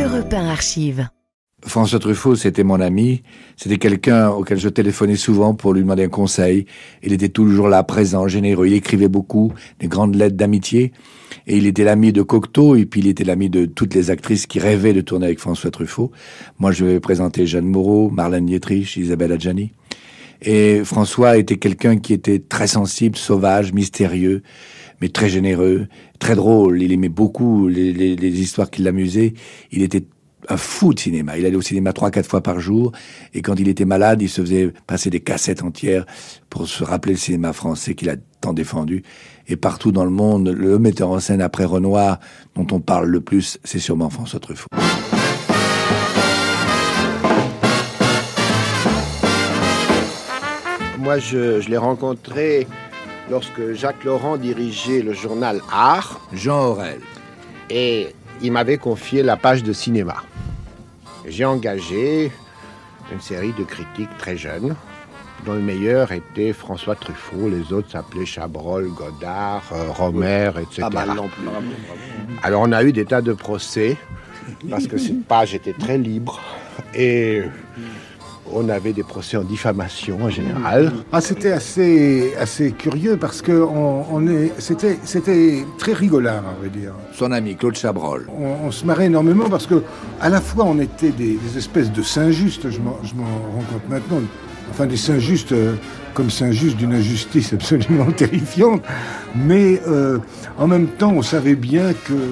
Europe 1 Archives. François Truffaut, c'était mon ami. C'était quelqu'un auquel je téléphonais souvent pour lui demander un conseil. Il était toujours là, présent, généreux. Il écrivait beaucoup, des grandes lettres d'amitié. Et il était l'ami de Cocteau, et puis il était l'ami de toutes les actrices qui rêvaient de tourner avec François Truffaut. Moi, je vais présenter Jeanne Moreau, Marlène Dietrich, Isabelle Adjani. Et François était quelqu'un qui était très sensible, sauvage, mystérieux, mais très généreux, très drôle. Il aimait beaucoup les histoires qui l'amusaient. Il était un fou de cinéma. Il allait au cinéma 3-4 fois par jour. Et quand il était malade, il se faisait passer des cassettes entières pour se rappeler le cinéma français qu'il a tant défendu. Et partout dans le monde, le metteur en scène après Renoir dont on parle le plus, c'est sûrement François Truffaut. Moi, je l'ai rencontré lorsque Jacques Laurent dirigeait le journal Art. Jean Aurel. Et il m'avait confié la page de cinéma. J'ai engagé une série de critiques très jeunes, dont le meilleur était François Truffaut. Les autres s'appelaient Chabrol, Godard, Romer, etc. Ah bah non plus. Alors on a eu des tas de procès, parce que cette page était très libre. Et on avait des procès en diffamation en général. Ah, c'était assez curieux parce que c'était très rigolard, on va dire. Son ami Claude Chabrol. On se marrait énormément parce que à la fois on était des espèces de Saint-Just, je m'en rends compte maintenant. Enfin des Saint-Just comme Saint-Just d'une injustice absolument terrifiante. Mais en même temps on savait bien que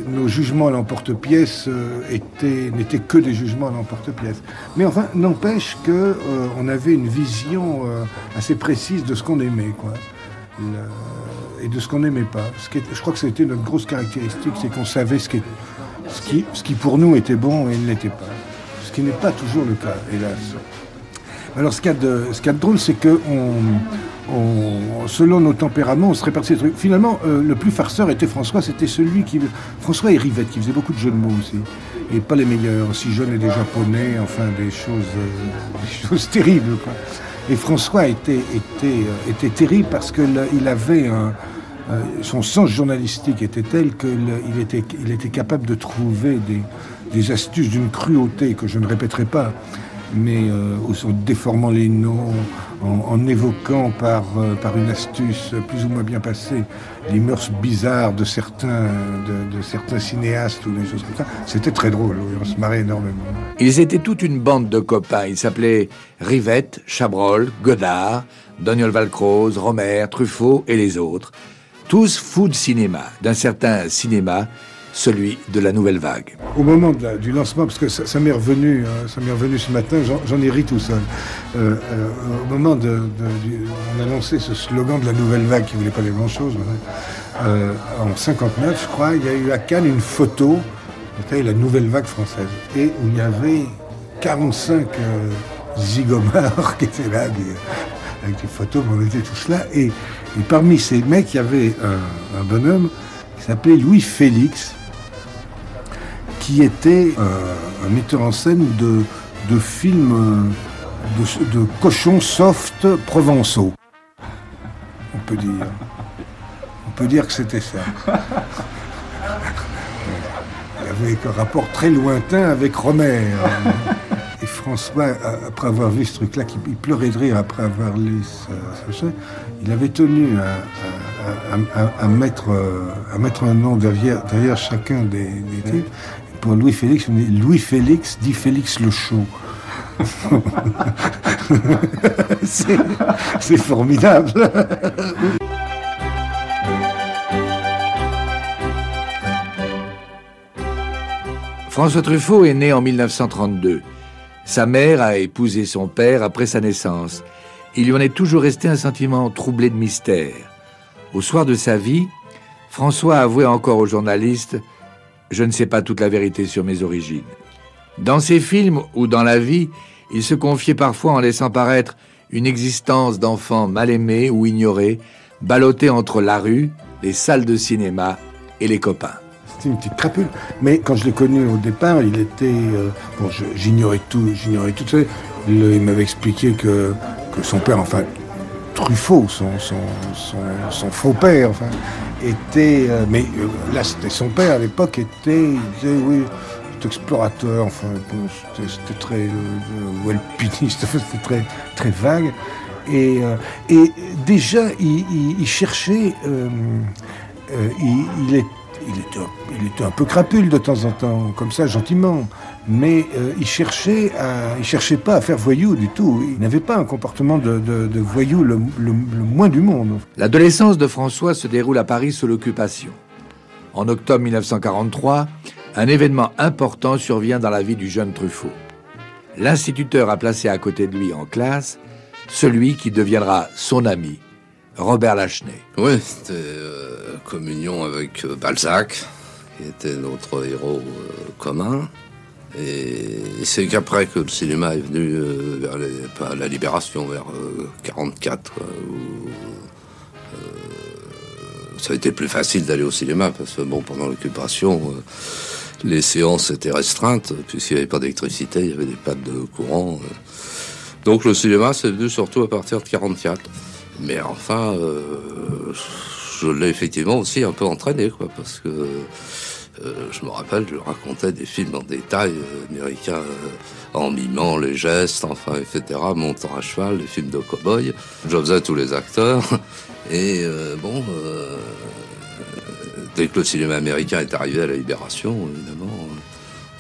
nos jugements à l'emporte-pièce n'étaient que des jugements à l'emporte-pièce. Mais enfin, n'empêche qu'on avait une vision assez précise de ce qu'on aimait, quoi. Et de ce qu'on n'aimait pas. Je crois que c'était notre grosse caractéristique, c'est qu'on savait ce qui pour nous était bon et ne l'était pas. Ce qui n'est pas toujours le cas, hélas. Alors ce qu'il y a de drôle, c'est que selon nos tempéraments, on se répartit les trucs. Finalement, le plus farceur était François, François et Rivette, qui faisait beaucoup de jeux de mots aussi. Et pas les meilleurs, Si jeune et des Japonais, enfin des choses terribles, quoi. Et François était terrible parce qu'il avait son sens journalistique était tel qu'il était capable de trouver des astuces d'une cruauté que je ne répéterai pas, mais en déformant les noms, en évoquant par une astuce plus ou moins bien passée les mœurs bizarres de certains cinéastes ou des choses comme ça. C'était très drôle, oui, on se marrait énormément. Ils étaient toute une bande de copains. Ils s'appelaient Rivette, Chabrol, Godard, Daniel Valcroze, Romer, Truffaut et les autres. Tous fous de cinéma, d'un certain cinéma, celui de la nouvelle vague. Au moment du lancement, parce que ça m'est revenu ce matin, j'en ai ri tout seul. Au moment on a lancé ce slogan de la nouvelle vague qui voulait pas dire grand-chose. En 59, je crois, il y a eu à Cannes une photo, c'était la nouvelle vague française, et où il y avait 45 zigomards qui étaient là, avec des photos, on était tous là, et parmi ces mecs, il y avait un bonhomme qui s'appelait Louis Félix, qui était un metteur en scène de films de cochons soft provençaux. On peut dire que c'était ça. Il y avait un rapport très lointain avec Romer. Et François, après avoir vu ce truc-là, il pleurait de rire après avoir lu ça, il avait tenu à mettre un nom derrière chacun des types. Pour Louis Félix, on dit Louis Félix dit Félix le Chaud. C'est formidable. François Truffaut est né en 1932. Sa mère a épousé son père après sa naissance. Il lui en est toujours resté un sentiment troublé de mystère. Au soir de sa vie, François avouait encore aux journalistes « Je ne sais pas toute la vérité sur mes origines ». Dans ses films ou dans la vie, il se confiait parfois en laissant paraître une existence d'enfant mal aimé ou ignoré, ballotté entre la rue, les salles de cinéma et les copains. C'était une petite crapule. Mais quand je l'ai connu au départ, il était... j'ignorais tout. Il m'avait expliqué que son père, enfin, Truffaut, son faux père, enfin, était... là, c'était son père, à l'époque, il disait, oui, cet explorateur, enfin, c'était très... ou alpiniste, c'était très, très vague. Et déjà, il cherchait... il était un peu crapule de temps en temps, comme ça, gentiment. Mais il cherchait pas à faire voyou du tout. Il n'avait pas un comportement de voyou le moins du monde. L'adolescence de François se déroule à Paris sous l'occupation. En octobre 1943, un événement important survient dans la vie du jeune Truffaut. L'instituteur a placé à côté de lui en classe celui qui deviendra son ami, Robert Lachenay. Oui, c'était communion avec Balzac, qui était notre héros commun. Et c'est qu'après que le cinéma est venu vers la Libération, vers 44, où ça a été plus facile d'aller au cinéma, parce que bon, pendant l'occupation, les séances étaient restreintes, puisqu'il n'y avait pas d'électricité, il y avait des pannes de courant. Donc le cinéma, c'est venu surtout à partir de 44. Mais enfin, je l'ai effectivement aussi un peu entraîné, quoi, parce que je me rappelle, je racontais des films en détail américains, en mimant les gestes, enfin, etc., montant à cheval, les films de cow-boy. Je faisais tous les acteurs. Et dès que le cinéma américain est arrivé à la Libération, évidemment,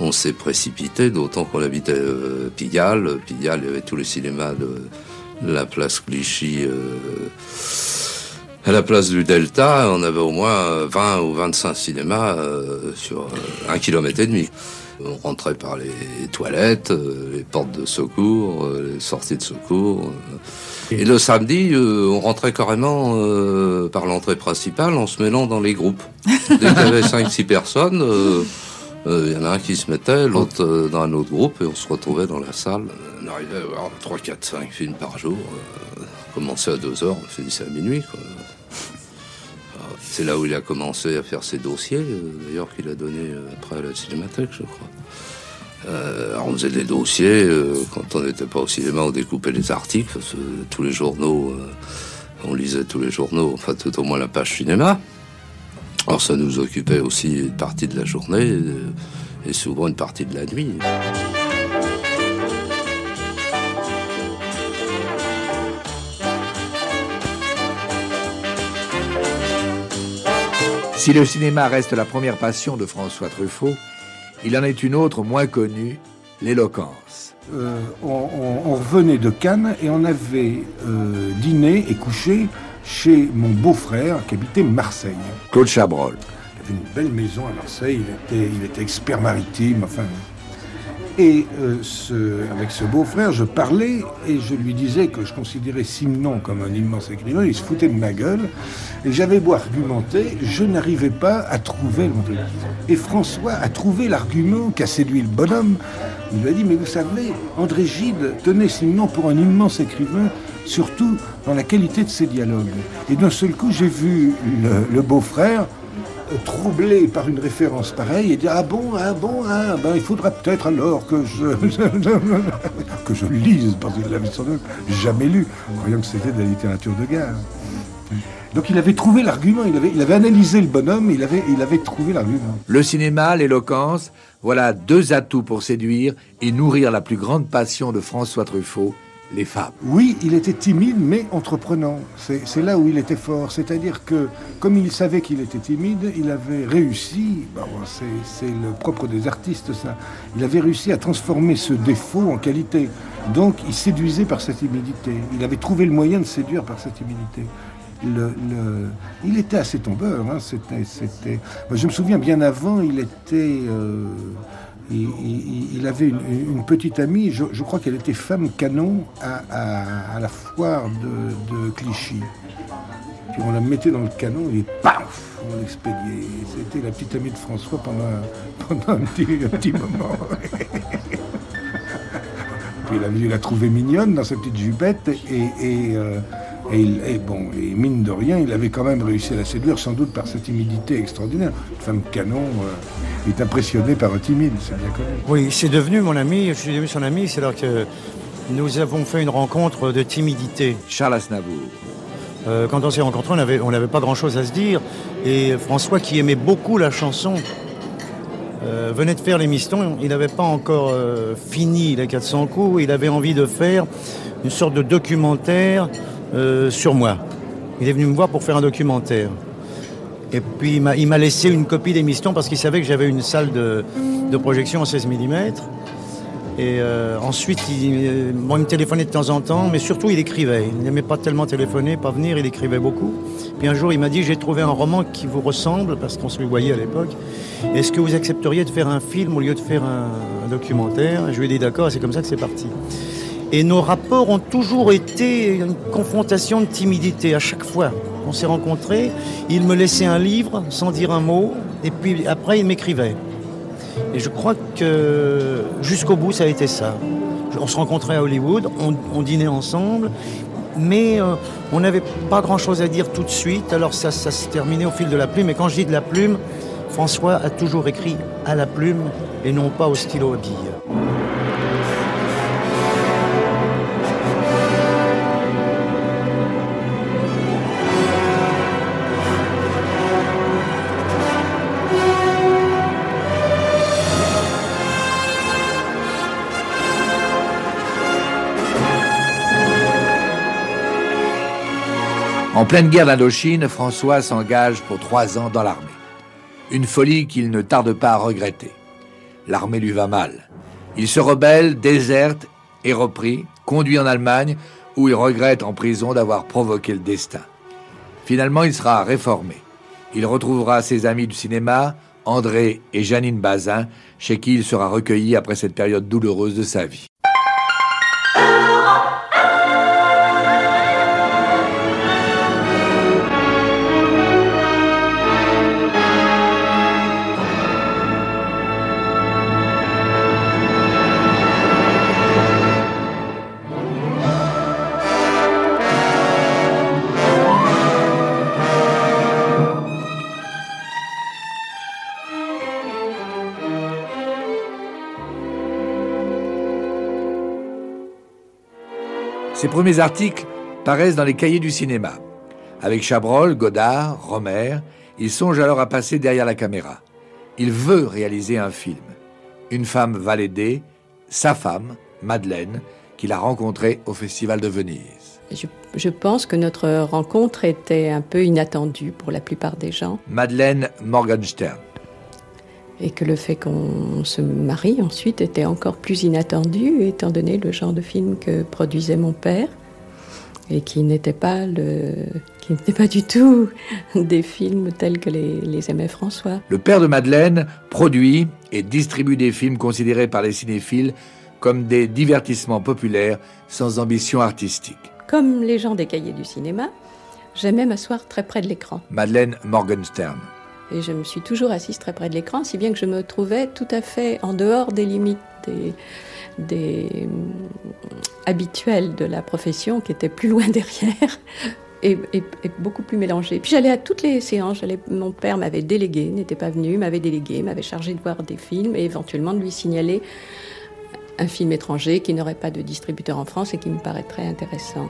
on s'est précipité, d'autant qu'on habitait Pigalle. Pigalle, il y avait tous les cinémas de la place Clichy. À la place du Delta, on avait au moins 20 ou 25 cinémas sur 1,5 km. On rentrait par les toilettes, les portes de secours, les sorties de secours. Et le samedi, on rentrait carrément par l'entrée principale en se mêlant dans les groupes. Dès qu'il y avait 5-6 personnes, il y en a un qui se mettait, l'autre dans un autre groupe, et on se retrouvait dans la salle. On arrivait à voir 3, 4, 5 films par jour. On commençait à 2h, on finissait à minuit, quoi. C'est là où il a commencé à faire ses dossiers, d'ailleurs qu'il a donné après à la Cinémathèque, je crois. Alors on faisait des dossiers, quand on n'était pas au cinéma, on découpait les articles, parce que tous les journaux, on lisait tous les journaux, enfin tout au moins la page cinéma. Alors ça nous occupait aussi une partie de la journée, et souvent une partie de la nuit. Si le cinéma reste la première passion de François Truffaut, il en est une autre moins connue, l'éloquence. On revenait de Cannes et on avait dîné et couché chez mon beau-frère qui habitait Marseille. Claude Chabrol. Il avait une belle maison à Marseille, il était expert maritime, enfin... Et avec ce beau-frère, je parlais et je lui disais que je considérais Simenon comme un immense écrivain. Il se foutait de ma gueule. Et j'avais beau argumenter, je n'arrivais pas à trouver le truc. Et François a trouvé l'argument qu'a séduit le bonhomme. Il lui a dit, mais vous savez, André Gide tenait Simenon pour un immense écrivain, surtout dans la qualité de ses dialogues. Et d'un seul coup, j'ai vu le beau-frère troublé par une référence pareille et dire ben il faudra peut-être alors que je lise, parce qu'il l'avait sans doute jamais lu, croyant que c'était de la littérature de gare. Donc il avait trouvé l'argument, il avait analysé le bonhomme, il avait trouvé l'argument. Le cinéma, l'éloquence, voilà deux atouts pour séduire et nourrir la plus grande passion de François Truffaut, les femmes. Oui, il était timide, mais entreprenant. C'est là où il était fort. C'est-à-dire que, comme il savait qu'il était timide, il avait réussi, c'est le propre des artistes, ça, il avait réussi à transformer ce défaut en qualité. Donc, il séduisait par sa timidité. Il avait trouvé le moyen de séduire par sa timidité. Il était assez tombeur. Hein, Moi, je me souviens, bien avant, il était... Il avait une petite amie, je crois qu'elle était femme canon à la foire de Clichy. Puis on la mettait dans le canon et paf, on l'expédiait. C'était la petite amie de François pendant un petit moment. Puis il l'a trouvée mignonne dans sa petite jupette et mine de rien, il avait quand même réussi à la séduire, sans doute par sa timidité extraordinaire. Une femme canon est impressionnée par un timide, c'est bien connu. Oui, c'est devenu mon ami, je suis devenu son ami, c'est alors que Nous avons fait une rencontre de timidité. Charles Aznavour. Quand on s'est rencontrés, on n'avait pas grand-chose à se dire. Et François, qui aimait beaucoup la chanson, venait de faire Les Mistons. Il n'avait pas encore fini les 400 coups. Il avait envie de faire une sorte de documentaire sur moi. Il est venu me voir pour faire un documentaire. Et puis il m'a laissé une copie des Mistons parce qu'il savait que j'avais une salle de projection en 16 mm. Et ensuite, il me téléphonait de temps en temps, mais surtout il écrivait. Il n'aimait pas tellement téléphoner, pas venir, il écrivait beaucoup. Puis un jour, il m'a dit, j'ai trouvé un roman qui vous ressemble, parce qu'on se le voyait à l'époque. Est-ce que vous accepteriez de faire un film au lieu de faire un documentaire? Je lui ai dit d'accord, et c'est comme ça que c'est parti. Et nos rapports ont toujours été une confrontation de timidité à chaque fois. On s'est rencontrés, il me laissait un livre sans dire un mot, et puis après il m'écrivait. Et je crois que jusqu'au bout ça a été ça. On se rencontrait à Hollywood, on dînait ensemble, mais on n'avait pas grand-chose à dire tout de suite, alors ça se terminait au fil de la plume. Et quand je dis de la plume, François a toujours écrit à la plume et non pas au stylo à bille. En pleine guerre d'Indochine, François s'engage pour 3 ans dans l'armée. Une folie qu'il ne tarde pas à regretter. L'armée lui va mal. Il se rebelle, déserte, est repris, conduit en Allemagne, où il regrette en prison d'avoir provoqué le destin. Finalement, il sera réformé. Il retrouvera ses amis du cinéma, André et Jeannine Bazin, chez qui il sera recueilli après cette période douloureuse de sa vie. Ses premiers articles paraissent dans les cahiers du cinéma. Avec Chabrol, Godard, Romer, il songe alors à passer derrière la caméra. Il veut réaliser un film. Une femme va l'aider, sa femme, Madeleine, qu'il a rencontrée au Festival de Venise. Je pense que notre rencontre était un peu inattendue pour la plupart des gens. Madeleine Morgenstern. Et que le fait qu'on se marie ensuite était encore plus inattendu, étant donné le genre de film que produisait mon père, et qui n'était pas du tout des films tels que les aimait François. Le père de Madeleine produit et distribue des films considérés par les cinéphiles comme des divertissements populaires sans ambition artistique. Comme les gens des cahiers du cinéma, j'aimais m'asseoir très près de l'écran. Madeleine Morgenstern. Et je me suis toujours assise très près de l'écran, si bien que je me trouvais tout à fait en dehors des limites habituelles de la profession, qui étaient plus loin derrière et beaucoup plus mélangées. Puis j'allais à toutes les séances. Mon père m'avait délégué, n'était pas venu, m'avait chargé de voir des films et éventuellement de lui signaler un film étranger qui n'aurait pas de distributeur en France et qui me paraîtrait intéressant.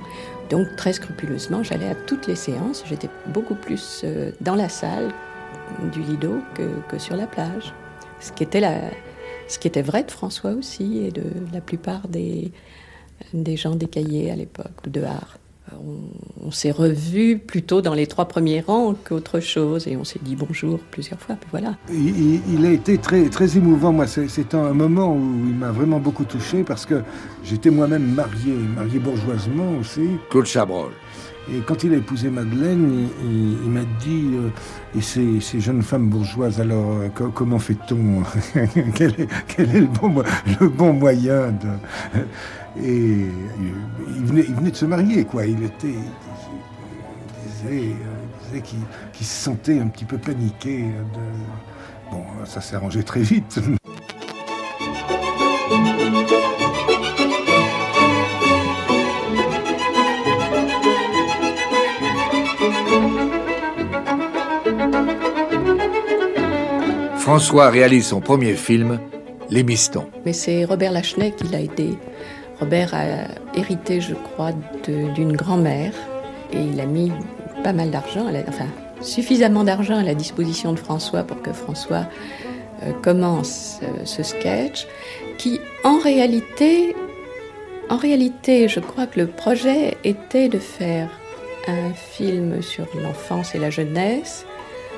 Donc très scrupuleusement, j'allais à toutes les séances. J'étais beaucoup plus dans la salle du Lido que sur la plage. Ce qui était vrai de François aussi et de la plupart des gens des cahiers à l'époque, de art. On s'est revus plutôt dans les 3 premiers rangs qu'autre chose et on s'est dit bonjour plusieurs fois, puis voilà. Il a été très, très émouvant. Moi, c'est un moment où il m'a vraiment beaucoup touché parce que j'étais moi-même marié bourgeoisement aussi. Claude Chabrol. Et quand il a épousé Madeleine, il m'a dit et ces jeunes femmes bourgeoises, alors comment fait-on quel est le bon moyen de... Et il venait de se marier, quoi. Il disait qu'il se sentait un petit peu paniqué. Bon, ça s'est arrangé très vite. François réalise son premier film, Les Mistons. Mais c'est Robert Lachenay qui l'a aidé. Robert a hérité, je crois, d'une grand-mère et il a mis pas mal d'argent, suffisamment d'argent à la disposition de François pour que François commence ce sketch qui, en réalité, je crois que le projet était de faire un film sur l'enfance et la jeunesse,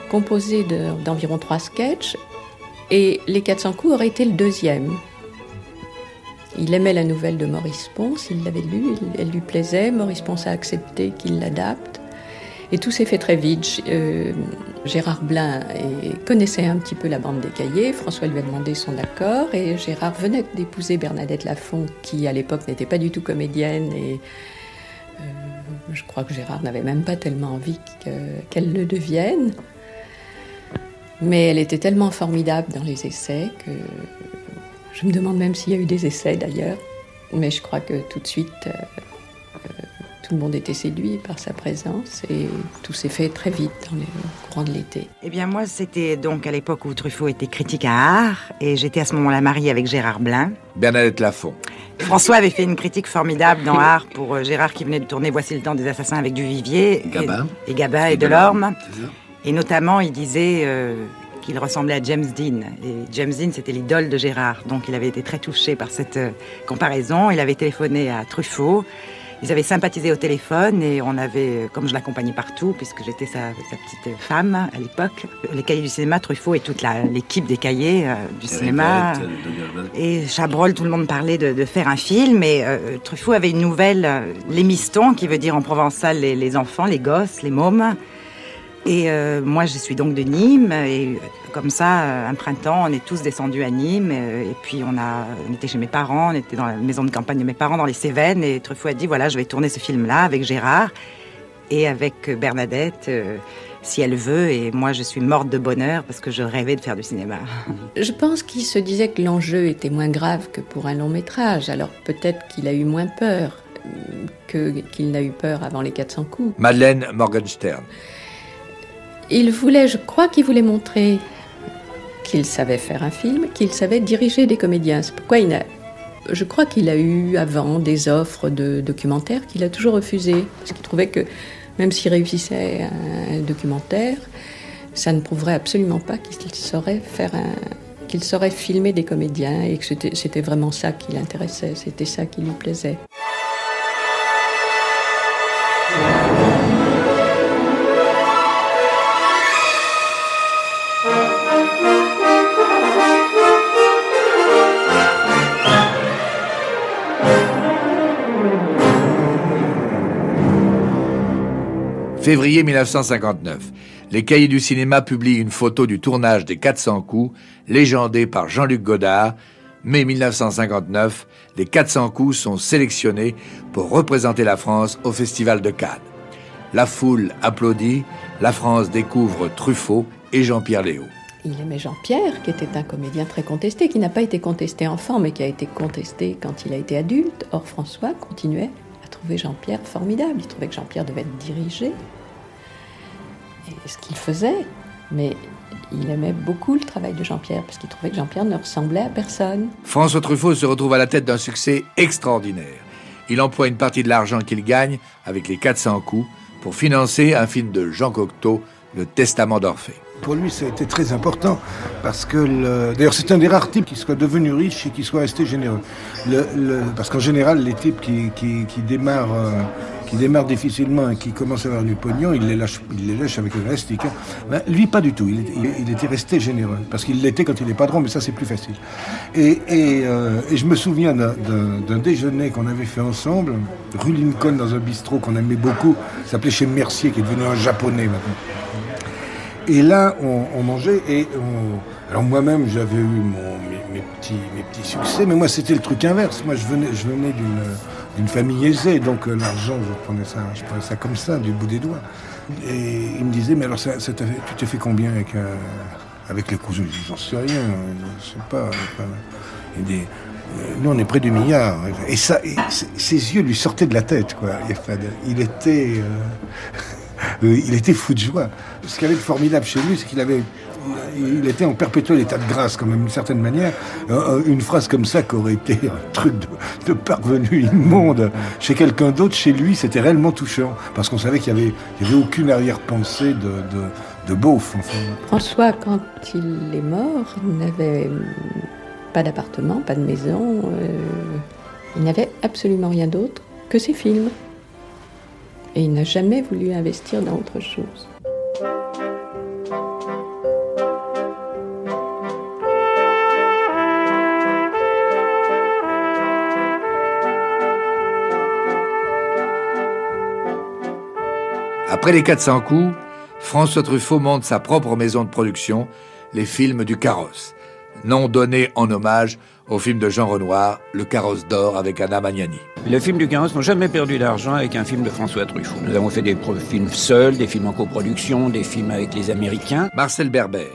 composé d'environ 3 sketchs, et Les 400 coups aurait été le 2e. Il aimait la nouvelle de Maurice Pons, il l'avait lue, elle lui plaisait, Maurice Pons a accepté qu'il l'adapte. Et tout s'est fait très vite. Gérard Blain connaissait un petit peu la bande des Cahiers, François lui a demandé son accord, et Gérard venait d'épouser Bernadette Lafont, qui à l'époque n'était pas du tout comédienne, et je crois que Gérard n'avait même pas tellement envie qu'elle le devienne. Mais elle était tellement formidable dans les essais que je me demande même s'il y a eu des essais d'ailleurs. Mais je crois que tout de suite, tout le monde était séduit par sa présence et tout s'est fait très vite dans le courant de l'été. Eh bien moi, c'était donc à l'époque où Truffaut était critique à art et j'étais à ce moment-là mariée avec Gérard Blain. Bernadette Lafont. François avait fait une critique formidable dans Art pour Gérard qui venait de tourner Voici le temps des assassins avec Duvivier et Gabin et Delorme. Et notamment, il disait qu'il ressemblait à James Dean. Et James Dean, c'était l'idole de Gérard. Donc il avait été très touché par cette comparaison. Il avait téléphoné à Truffaut. Ils avaient sympathisé au téléphone et on avait, comme je l'accompagnais partout, puisque j'étais sa petite femme à l'époque, les Cahiers du cinéma, Truffaut et toute l'équipe des Cahiers du cinéma. Et Chabrol, tout le monde parlait de faire un film. Et Truffaut avait une nouvelle, les mistons, qui veut dire en provençal les enfants, les gosses, les mômes. Et moi, je suis donc de Nîmes, et comme ça, un printemps, on est tous descendus à Nîmes, et puis on était chez mes parents, on était dans la maison de campagne de mes parents, dans les Cévennes, et Truffaut a dit, voilà, je vais tourner ce film-là avec Gérard, et avec Bernadette, si elle veut, et moi, je suis morte de bonheur, parce que je rêvais de faire du cinéma. Je pense qu'il se disait que l'enjeu était moins grave que pour un long métrage, alors peut-être qu'il a eu moins peur qu'il n'a eu peur avant les 400 coups. Madeleine Morgenstern. Je crois qu'il voulait montrer qu'il savait faire un film, qu'il savait diriger des comédiens. C'est pourquoi je crois qu'il a eu avant des offres de documentaires qu'il a toujours refusées. Parce qu'il trouvait que même s'il réussissait un documentaire, ça ne prouverait absolument pas qu'il saurait filmer des comédiens et que c'était vraiment ça qui l'intéressait, c'était ça qui lui plaisait. Février 1959. Les Cahiers du cinéma publient une photo du tournage des 400 coups, légendée par Jean-Luc Godard. Mai 1959, les 400 coups sont sélectionnés pour représenter la France au Festival de Cannes. La foule applaudit, la France découvre Truffaut et Jean-Pierre Léaud. Il aimait Jean-Pierre, qui était un comédien très contesté, qui n'a pas été contesté enfant, mais qui a été contesté quand il a été adulte. Or, François continuait à trouver Jean-Pierre formidable. Il trouvait que Jean-Pierre devait être dirigé. Et ce qu'il faisait, mais il aimait beaucoup le travail de Jean-Pierre, parce qu'il trouvait que Jean-Pierre ne ressemblait à personne. François Truffaut se retrouve à la tête d'un succès extraordinaire. Il emploie une partie de l'argent qu'il gagne avec les 400 coups pour financer un film de Jean Cocteau, Le Testament d'Orphée. Pour lui, ça a été très important, parce que d'ailleurs, c'est un des rares types qui soit devenu riche et qui soit resté généreux. Parce qu'en général, les types qui démarrent difficilement et qui commencent à avoir du pognon, ils les lèchent avec un élastique. Ben, lui, pas du tout. Il était resté généreux, parce qu'il l'était quand il est patron, mais ça, c'est plus facile. Et je me souviens d'un déjeuner qu'on avait fait ensemble, rue Lincoln, dans un bistrot qu'on aimait beaucoup, ça s'appelait chez Mercier, qui est devenu un japonais maintenant. Et là, on mangeait et alors moi-même, j'avais eu mes petits succès, mais moi, c'était le truc inverse. Moi, je venais d'une famille aisée, donc l'argent, je prenais ça comme ça, du bout des doigts. Et il me disait, mais alors, tu t'es fait combien avec les coups? J'en sais rien, je sais pas. Il dit, nous, on est près du milliard. Et ça, ses yeux lui sortaient de la tête, quoi. Il était fou de joie. Ce qui avait de formidable chez lui, c'est qu'il avait il était en perpétuel état de grâce, quand même, d'une certaine manière. Une phrase comme ça, qui aurait été un truc de parvenu immonde chez quelqu'un d'autre, chez lui, c'était réellement touchant. Parce qu'on savait qu'il n'y avait aucune arrière-pensée de beauf. Enfin. François, quand il est mort, il n'avait pas d'appartement, pas de maison. Il n'avait absolument rien d'autre que ses films. Et il n'a jamais voulu investir dans autre chose. Après les 400 coups, François Truffaut monte sa propre maison de production, les films du Carrosse, nom donné en hommage au film de Jean Renoir, Le Carrosse d'or avec Anna Magnani. Les films du Carrosse n'ont jamais perdu d'argent avec un film de François Truffaut. Nous avons fait des films seuls, des films en coproduction, des films avec les Américains. Marcel Berber.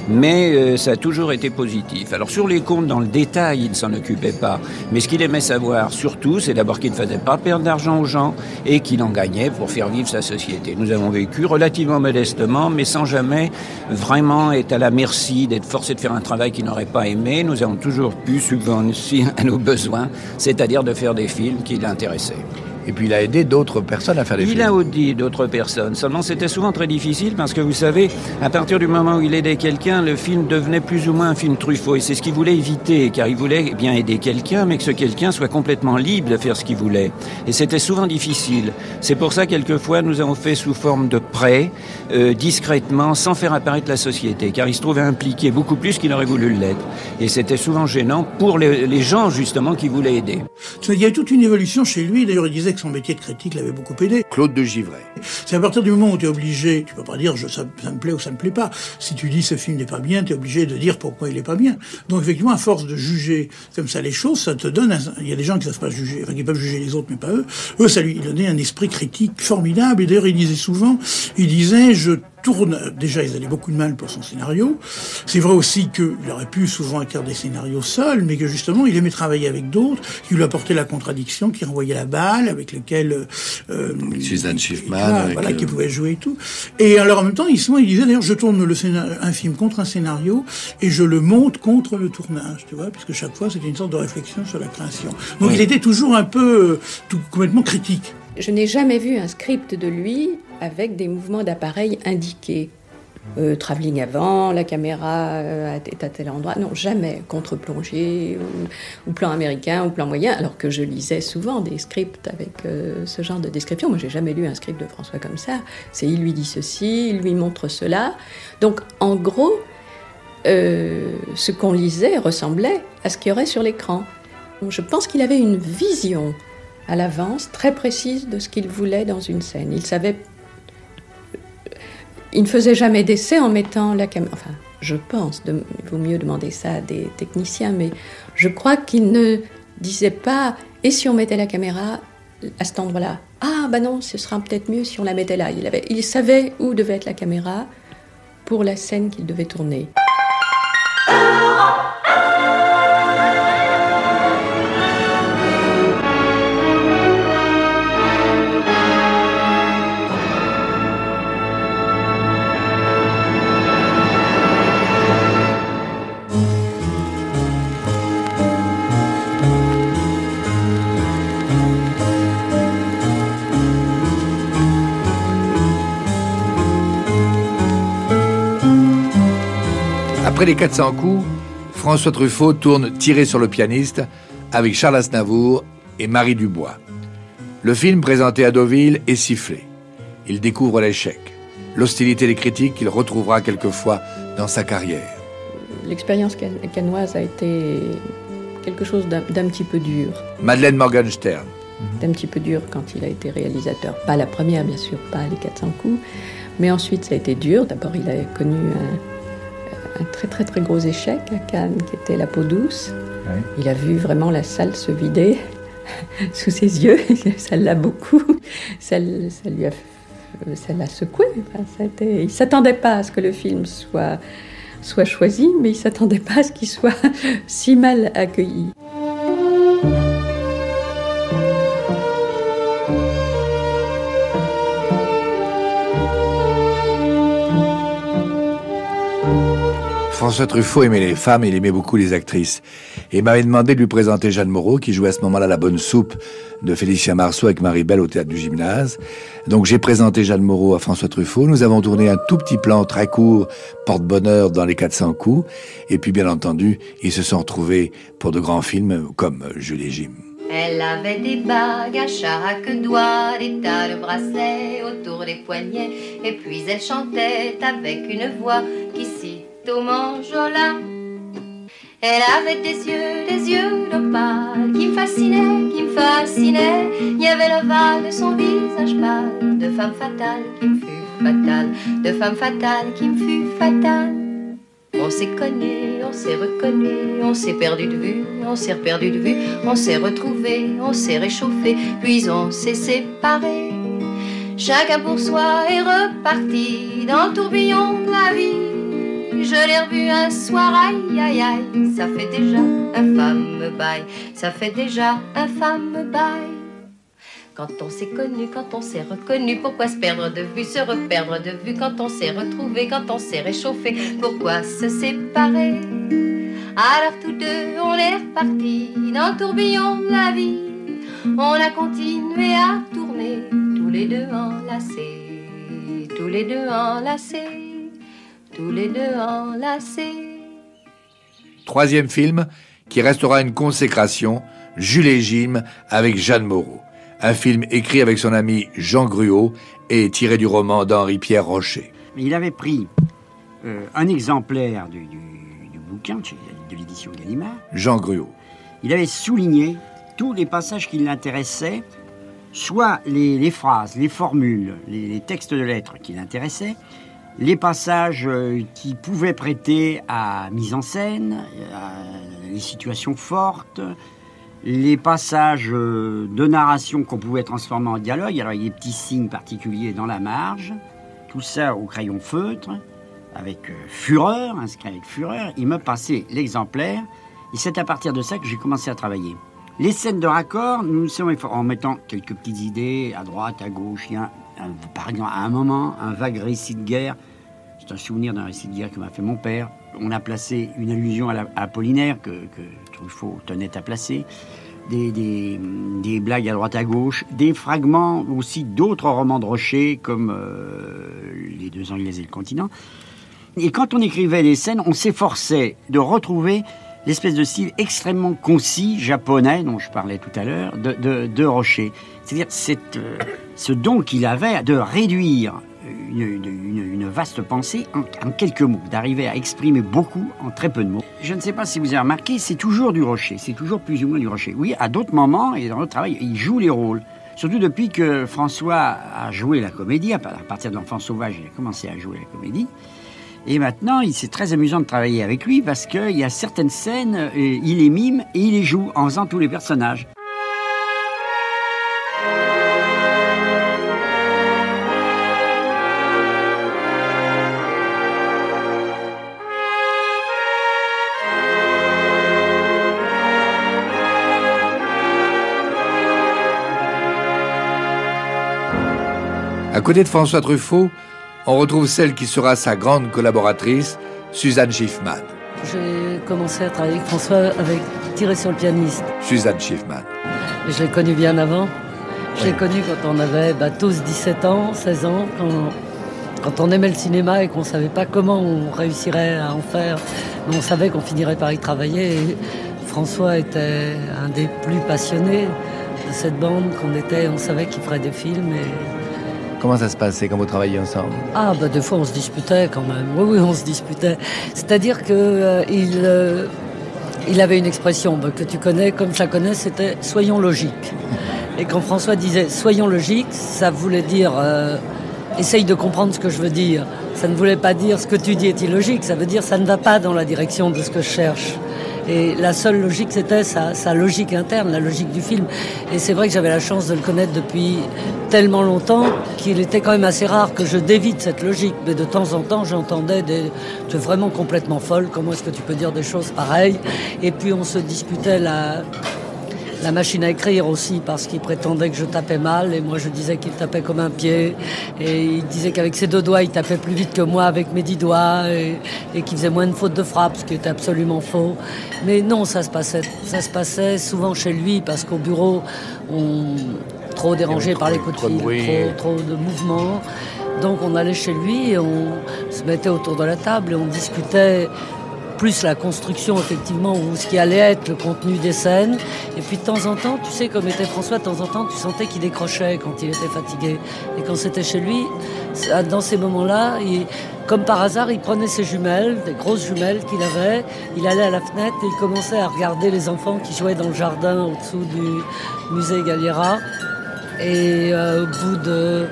Mais ça a toujours été positif. Alors sur les comptes, dans le détail, il ne s'en occupait pas. Mais ce qu'il aimait savoir surtout, c'est d'abord qu'il ne faisait pas perdre d'argent aux gens et qu'il en gagnait pour faire vivre sa société. Nous avons vécu relativement modestement, mais sans jamais vraiment être à la merci, d'être forcé de faire un travail qu'il n'aurait pas aimé. Nous avons toujours pu subvenir à nos besoins, c'est-à-dire de faire des films qui l'intéressaient. Et puis il a aidé d'autres personnes à faire des films. Il a aidé d'autres personnes. Seulement c'était souvent très difficile parce que vous savez, à partir du moment où il aidait quelqu'un, le film devenait plus ou moins un film Truffaut. Et c'est ce qu'il voulait éviter, car il voulait bien aider quelqu'un, mais que ce quelqu'un soit complètement libre de faire ce qu'il voulait. Et c'était souvent difficile. C'est pour ça, quelquefois, nous avons fait sous forme de prêt, discrètement, sans faire apparaître la société, car il se trouvait impliqué beaucoup plus qu'il aurait voulu l'être. Et c'était souvent gênant pour les gens, justement, qui voulaient aider. Il y a toute une évolution chez lui. D'ailleurs, il disait que son métier de critique l'avait beaucoup aidé. Claude de Givray. C'est à partir du moment où tu es obligé, tu peux pas dire ça me plaît ou ça me plaît pas. Si tu dis ce film n'est pas bien, tu es obligé de dire pourquoi il est pas bien. Donc effectivement, à force de juger comme ça les choses, ça te donne il y a des gens qui savent pas juger, enfin qui peuvent juger les autres mais pas eux. Eux, ça lui donnait un esprit critique formidable. Et d'ailleurs, il disait je tourne, déjà il avait beaucoup de mal pour son scénario. C'est vrai aussi qu'il aurait pu souvent écrire des scénarios seul, mais que justement il aimait travailler avec d'autres, qui lui apportaient la contradiction, qui renvoyaient la balle, avec lequel Suzanne Schiffman, qui pouvait jouer et tout. Et alors en même temps, il disait d'ailleurs, je tourne un film contre un scénario et je le monte contre le tournage, tu vois, puisque chaque fois c'était une sorte de réflexion sur la création. Donc il était toujours un peu complètement critique. Je n'ai jamais vu un script de lui avec des mouvements d'appareil indiqués. Travelling avant, la caméra est à tel endroit. Non, jamais. Contre-plongée, ou plan américain, ou plan moyen, alors que je lisais souvent des scripts avec ce genre de description. Moi, j'ai jamais lu un script de François comme ça. C'est il lui dit ceci, il lui montre cela. Donc, en gros, ce qu'on lisait ressemblait à ce qu'il y aurait sur l'écran. Je pense qu'il avait une vision à l'avance très précise de ce qu'il voulait dans une scène. Il savait... Il ne faisait jamais d'essai en mettant la caméra... Enfin, je pense, il vaut mieux demander ça à des techniciens, mais je crois qu'il ne disait pas « et si on mettait la caméra à cet endroit-là ?» Ah, bah non, ce sera peut-être mieux si on la mettait là. Il savait où devait être la caméra pour la scène qu'il devait tourner. Après les 400 coups, François Truffaut tourne Tirer sur le pianiste avec Charles Aznavour et Marie Dubois. Le film présenté à Deauville est sifflé. Il découvre l'échec, l'hostilité des critiques qu'il retrouvera quelquefois dans sa carrière. L'expérience cannoise a été quelque chose d'un petit peu dur. Madeleine Morgenstern. D'un petit peu dur quand il a été réalisateur. Pas la première, bien sûr, pas les 400 coups. Mais ensuite, ça a été dur. D'abord, il a connu un très très très gros échec à Cannes, qui était La peau douce. Oui. Il a vu vraiment la salle se vider sous ses yeux. Ça l'a beaucoup. Ça l'a secoué. Enfin, il ne s'attendait pas à ce que le film soit choisi, mais il ne s'attendait pas à ce qu'il soit si mal accueilli. François Truffaut aimait les femmes et il aimait beaucoup les actrices. Et il m'avait demandé de lui présenter Jeanne Moreau, qui jouait à ce moment-là La Bonne Soupe de Félicien Marceau avec Marie-Belle au Théâtre du Gymnase. Donc j'ai présenté Jeanne Moreau à François Truffaut. Nous avons tourné un tout petit plan très court, porte-bonheur dans les 400 coups. Et puis bien entendu, ils se sont retrouvés pour de grands films comme Jules et Jim. Elle avait des bagues à chaque doigt, des tas de bracelets autour des poignets. Et puis elle chantait avec une voix qui cite au manjola. Elle avait des yeux d'opale qui me fascinaient. Il y avait l'ovale de son visage pâle, de femme fatale qui me fut fatale, de femme fatale qui me fut fatale. On s'est connus, on s'est reconnus, on s'est perdu de vue, on s'est reperdu de vue, on s'est retrouvés, on s'est réchauffés, puis on s'est séparés. Chacun pour soi est reparti dans le tourbillon de la vie. Je l'ai revu un soir, aïe aïe aïe, ça fait déjà un fameux bail, ça fait déjà un fameux bail. Quand on s'est connu, quand on s'est reconnu, pourquoi se perdre de vue, se reperdre de vue? Quand on s'est retrouvé, quand on s'est réchauffé, pourquoi se séparer? Alors tous deux, on est repartis dans le tourbillon de la vie. On a continué à tourner, tous les deux enlacés, tous les deux enlacés, tous les deux enlacés. Troisième film qui restera une consécration, Jules et Jim avec Jeanne Moreau. Un film écrit avec son ami Jean Gruaud et tiré du roman d'Henri-Pierre Rocher. Il avait pris un exemplaire du bouquin de l'édition Gallimard. Jean Gruaud. Il avait souligné tous les passages qui l'intéressaient, soit les phrases, les formules, les textes de lettres qui l'intéressaient, les passages qui pouvaient prêter à mise en scène, à les situations fortes, les passages de narration qu'on pouvait transformer en dialogue. Alors il y a des petits signes particuliers dans la marge, tout ça au crayon feutre, avec fureur, inscrit avec fureur. Il me passait l'exemplaire, et c'est à partir de ça que j'ai commencé à travailler. Les scènes de raccord, nous sommes en mettant quelques petites idées à droite, à gauche. Il y a par exemple, à un moment, un vague récit de guerre. C'est un souvenir d'un récit de guerre que m'a fait mon père. On a placé une allusion à Apollinaire que Truffaut tenait à placer. Des blagues à droite à gauche. Des fragments aussi d'autres romans de Rocher comme Les Deux Anglais et le Continent. Et quand on écrivait les scènes, on s'efforçait de retrouver l'espèce de style extrêmement concis japonais dont je parlais tout à l'heure de Rocher. C'est-à-dire ce don qu'il avait de réduire une vaste pensée en quelques mots, d'arriver à exprimer beaucoup en très peu de mots. Je ne sais pas si vous avez remarqué, c'est toujours du Rocher, c'est toujours plus ou moins du Rocher. Oui, à d'autres moments et dans notre travail, il joue les rôles. Surtout depuis que François a joué la comédie, à partir de l'Enfant sauvage, il a commencé à jouer la comédie. Et maintenant, c'est très amusant de travailler avec lui parce qu'il y a certaines scènes, il les mime et il les joue en faisant tous les personnages. À côté de François Truffaut, on retrouve celle qui sera sa grande collaboratrice, Suzanne Schiffman. J'ai commencé à travailler avec François avec Tirer sur le pianiste. Suzanne Schiffman. Et je l'ai connu bien avant. Je l'ai connu quand on avait tous 17 ans, 16 ans, quand on aimait le cinéma et qu'on ne savait pas comment on réussirait à en faire. Mais on savait qu'on finirait par y travailler. Et François était un des plus passionnés de cette bande qu'on était. On savait qu'il ferait des films et... Comment ça se passait quand vous travailliez ensemble? Ah, des fois on se disputait quand même. Oui, on se disputait. C'est-à-dire que il avait une expression que tu connais, comme je la connais, c'était « soyons logiques ». Et quand François disait « soyons logiques », ça voulait dire « essaye de comprendre ce que je veux dire ». Ça ne voulait pas dire « ce que tu dis est illogique », ça veut dire « ça ne va pas dans la direction de ce que je cherche ». Et la seule logique, c'était sa logique interne, la logique du film. Et c'est vrai que j'avais la chance de le connaître depuis tellement longtemps qu'il était quand même assez rare que je dévie de cette logique. Mais de temps en temps, j'entendais tu es vraiment complètement folle, comment est-ce que tu peux dire des choses pareilles? Et puis on se disputait la machine à écrire aussi, parce qu'il prétendait que je tapais mal, et moi je disais qu'il tapait comme un pied, et il disait qu'avec ses 2 doigts, il tapait plus vite que moi avec mes 10 doigts, et qu'il faisait moins de fautes de frappe, ce qui était absolument faux. Mais non, ça se passait souvent chez lui, parce qu'au bureau, trop dérangé par les coups de fil, trop de mouvements. Donc on allait chez lui, et on se mettait autour de la table, et on discutait plus la construction, effectivement, ou ce qui allait être le contenu des scènes. Et puis de temps en temps, tu sais, comme était François, de temps en temps, tu sentais qu'il décrochait quand il était fatigué. Et quand c'était chez lui, dans ces moments-là, comme par hasard, il prenait ses jumelles, des grosses jumelles qu'il avait, il allait à la fenêtre et il commençait à regarder les enfants qui jouaient dans le jardin au-dessous du musée Galliera. Et au bout de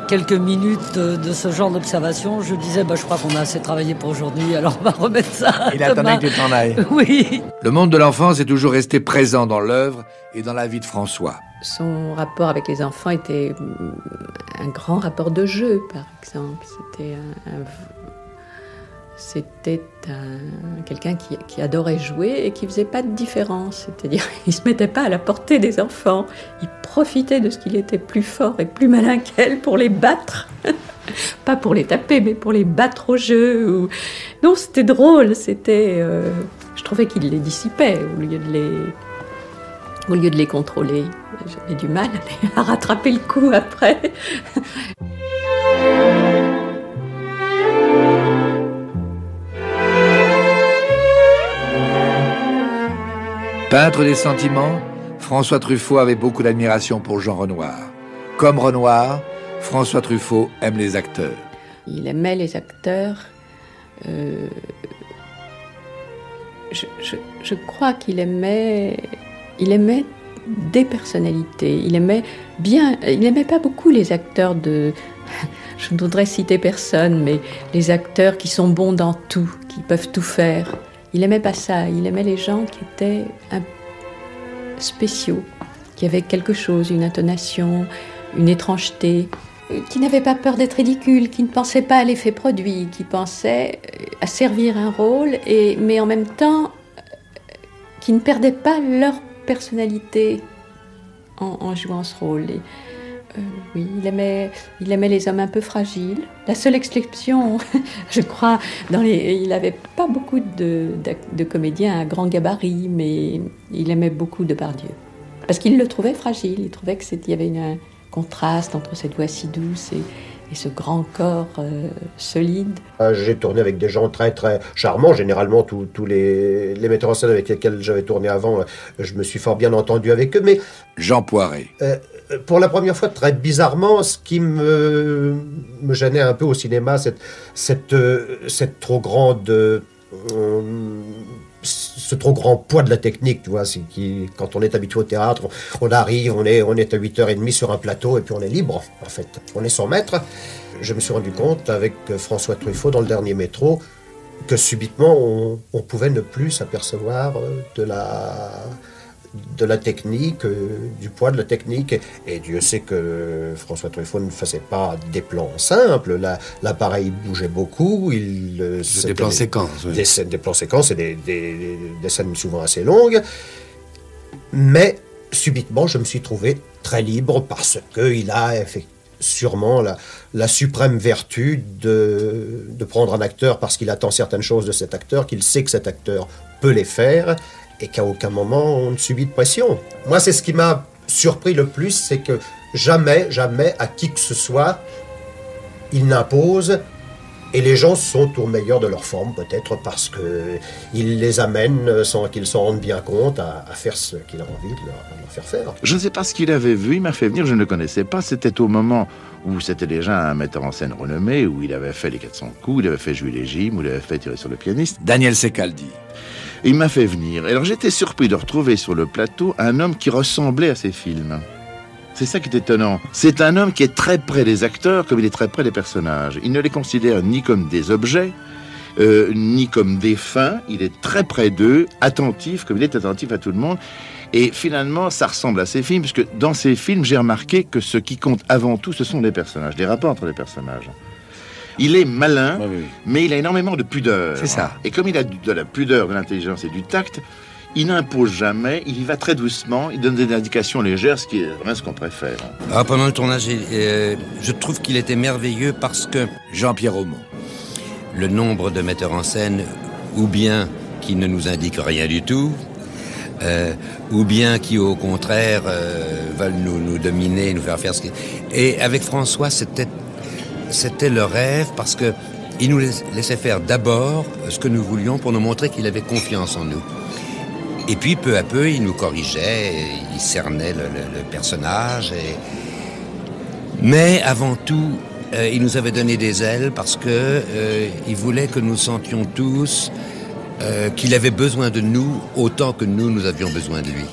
quelques minutes de ce genre d'observation, je disais, je crois qu'on a assez travaillé pour aujourd'hui, alors on va remettre ça. Il attendait que tu t'en ailles. Oui. Le monde de l'enfance est toujours resté présent dans l'œuvre et dans la vie de François. Son rapport avec les enfants était un grand rapport de jeu, par exemple. C'était quelqu'un qui adorait jouer et qui faisait pas de différence. C'est-à-dire, il se mettait pas à la portée des enfants. Il profitait de ce qu'il était plus fort et plus malin qu'elle pour les battre. Pas pour les taper, mais pour les battre au jeu. Non, c'était drôle. Je trouvais qu'il les dissipait au lieu de les contrôler. J'avais du mal à rattraper le coup après. Peintre des sentiments, François Truffaut avait beaucoup d'admiration pour Jean Renoir. Comme Renoir, François Truffaut aime les acteurs. Il aimait les acteurs. Je crois qu'il aimait des personnalités. Il aimait pas beaucoup les acteurs je ne voudrais citer personne, mais les acteurs qui sont bons dans tout, qui peuvent tout faire. Il aimait pas ça. Il aimait les gens qui étaient spéciaux, qui avaient quelque chose, une intonation, une étrangeté, qui n'avaient pas peur d'être ridicules, qui ne pensaient pas à l'effet produit, qui pensaient à servir un rôle, mais en même temps, qui ne perdaient pas leur personnalité en jouant ce rôle. Oui, il aimait les hommes un peu fragiles. La seule exception, je crois, il n'avait pas beaucoup de comédiens à grand gabarit, mais il aimait beaucoup Depardieu. Parce qu'il le trouvait fragile, il trouvait qu'il y avait un contraste entre cette voix si douce et ce grand corps solide. J'ai tourné avec des gens très très charmants, généralement tous les metteurs en scène avec lesquels j'avais tourné avant, je me suis fort bien entendu avec eux, mais... Jean Poiret. Pour la première fois, très bizarrement, ce qui me gênait un peu au cinéma, cette trop grande... ce trop grand poids de la technique, tu vois, quand on est habitué au théâtre, on arrive, on est à 8h30 sur un plateau et puis on est libre, en fait. On est son maître. Je me suis rendu compte avec François Truffaut dans Le Dernier Métro que subitement on pouvait ne plus s'apercevoir de la technique, du poids de la technique. Et Dieu sait que François Truffaut ne faisait pas des plans simples. L'appareil bougeait beaucoup. Des plans séquences. Oui. Des plans séquences et des scènes souvent assez longues. Mais subitement, je me suis trouvé très libre parce qu'il a sûrement la suprême vertu de prendre un acteur parce qu'il attend certaines choses de cet acteur, qu'il sait que cet acteur peut les faire, et qu'à aucun moment on ne subit de pression. Moi, c'est ce qui m'a surpris le plus, c'est que jamais à qui que ce soit, il n'impose, et les gens sont au meilleur de leur forme, peut-être parce qu'il les amène sans qu'ils s'en rendent bien compte à faire ce qu'il a envie de leur faire faire. Je ne sais pas ce qu'il avait vu, il m'a fait venir, je ne le connaissais pas, c'était au moment où c'était déjà un metteur en scène renommé, où il avait fait les 400 coups, il avait fait Jules et Jim, où il avait fait Tirer sur le pianiste. Daniel Secaldi. Il m'a fait venir. Alors j'étais surpris de retrouver sur le plateau un homme qui ressemblait à ses films. C'est ça qui est étonnant. C'est un homme qui est très près des acteurs comme il est très près des personnages. Il ne les considère ni comme des objets, ni comme des fins. Il est très près d'eux, attentif, comme il est attentif à tout le monde. Et finalement, ça ressemble à ses films, puisque dans ces films, j'ai remarqué que ce qui compte avant tout, ce sont les personnages, les rapports entre les personnages. Il est malin, mais il a énormément de pudeur. C'est ça. Et comme il a de la pudeur, de l'intelligence et du tact, Il n'impose jamais, il y va très doucement, il donne des indications légères, ce qui est vraiment ce qu'on préfère. Alors, pendant le tournage, je trouve qu'il était merveilleux parce que... Jean-Pierre Aumont. Le nombre de metteurs en scène, ou bien qui ne nous indiquent rien du tout, ou bien qui, au contraire, veulent nous dominer, nous faire faire ce qui... Et avec François, c'était le rêve parce que il nous laissait faire d'abord ce que nous voulions pour nous montrer qu'il avait confiance en nous. Et puis, peu à peu, il nous corrigeait, il cernait le personnage. Mais avant tout, il nous avait donné des ailes parce que il voulait que nous sentions tous qu'il avait besoin de nous autant que nous avions besoin de lui.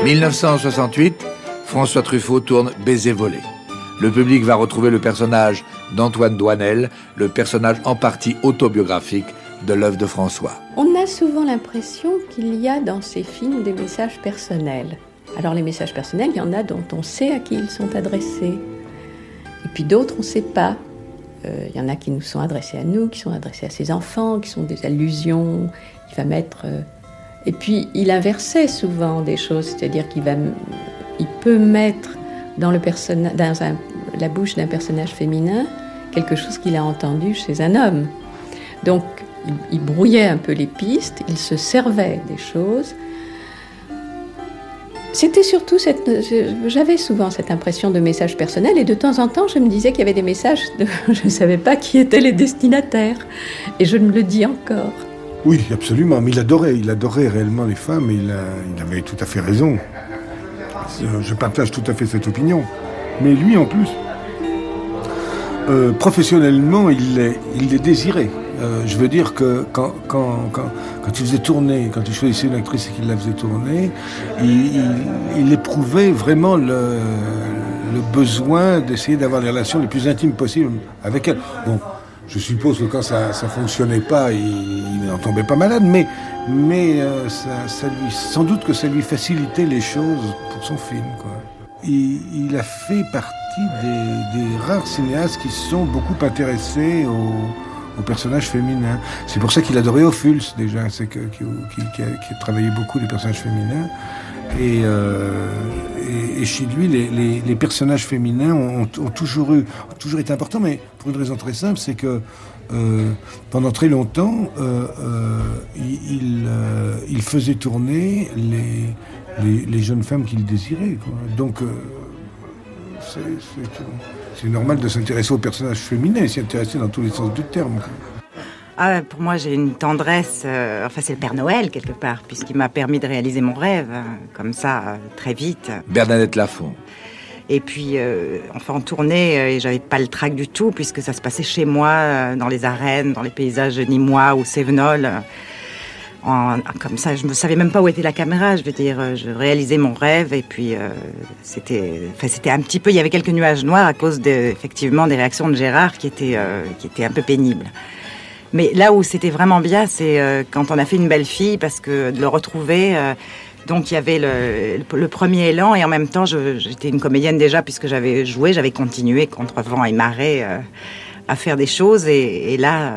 1968, François Truffaut tourne Baiser volé. Le public va retrouver le personnage d'Antoine Doinel, le personnage en partie autobiographique de l'œuvre de François. On a souvent l'impression qu'il y a dans ces films des messages personnels. Alors les messages personnels, il y en a dont on sait à qui ils sont adressés. Et puis d'autres, on ne sait pas. Il y en a qui nous sont adressés à nous, qui sont adressés à ses enfants, qui sont des allusions. Il va mettre... Et puis il inversait souvent des choses, c'est-à-dire qu'il peut mettre dans la bouche d'un personnage féminin quelque chose qu'il a entendu chez un homme. Donc il brouillait un peu les pistes, il se servait des choses. C'était surtout j'avais souvent cette impression de message personnel et de temps en temps je me disais qu'il y avait des messages, je ne savais pas qui étaient les destinataires et je me le dis encore. Oui, absolument, mais il adorait réellement les femmes et il avait tout à fait raison. Je partage tout à fait cette opinion. Mais lui en plus, professionnellement, il les désirait. Je veux dire que quand il faisait tourner, quand il choisissait une actrice et qu'il la faisait tourner, il éprouvait vraiment le besoin d'essayer d'avoir les relations les plus intimes possibles avec elle. Bon, je suppose que quand ça fonctionnait pas, il n'en tombait pas malade, mais sans doute que ça lui facilitait les choses pour son film, quoi. Il a fait partie des rares cinéastes qui se sont beaucoup intéressés aux personnages féminins. C'est pour ça qu'il adorait Ophuls, déjà, qui a travaillé beaucoup les personnages féminins. Et chez lui, les personnages féminins ont toujours été importants, mais pour une raison très simple, c'est que pendant très longtemps, il faisait tourner les jeunes femmes qu'il désirait, quoi. Donc, c'est normal de s'intéresser aux personnages féminins et s'y intéresser dans tous les sens du terme, quoi. Ah, pour moi, j'ai une tendresse... c'est le Père Noël, quelque part, puisqu'il m'a permis de réaliser mon rêve, comme ça, très vite. Bernadette Lafont. Et puis, en tournée, j'avais pas le trac du tout, puisque ça se passait chez moi, dans les arènes, dans les paysages nîmois ou cévenols. Comme ça, je ne savais même pas où était la caméra, je veux dire. Je réalisais mon rêve, et puis c'était un petit peu... Il y avait quelques nuages noirs à cause, effectivement, des réactions de Gérard qui étaient un peu pénibles. Mais là où c'était vraiment bien, c'est quand on a fait Une belle fille, parce que de le retrouver, donc il y avait le premier élan, et en même temps, j'étais une comédienne déjà, puisque j'avais joué, j'avais continué contre vent et marée à faire des choses, et là,